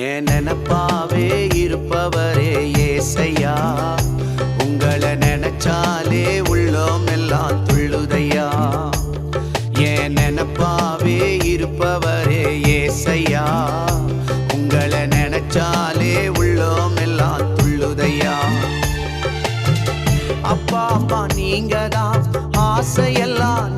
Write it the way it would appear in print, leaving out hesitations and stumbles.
என் நினப்பாவே இருப்பவரே ஏசையா, உங்களை நினைச்சாலே உள்ளோம் எல்லாம் துள்ளுதையா. என் நினப்பாவே இருப்பவரே ஏசையா, உங்களை நினைச்சாலே உள்ளோம் எல்லாம் துள்ளுதையா. அப்பா அம்மா நீங்க தான் ஆசையெல்லாம்